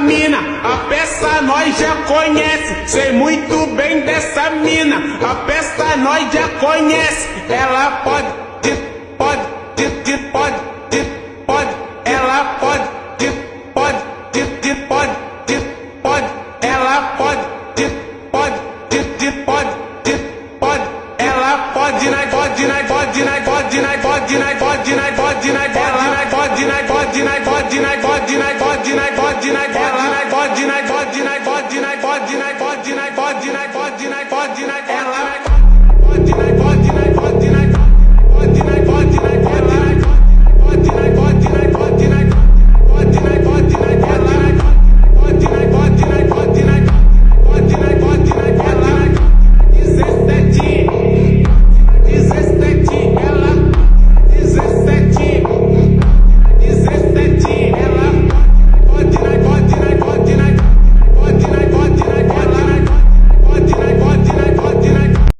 mina, a peça nós já conhece, sei muito bem dessa mina, a peça nós já conhece, ela pode, ela pode, ela pode, ela pode,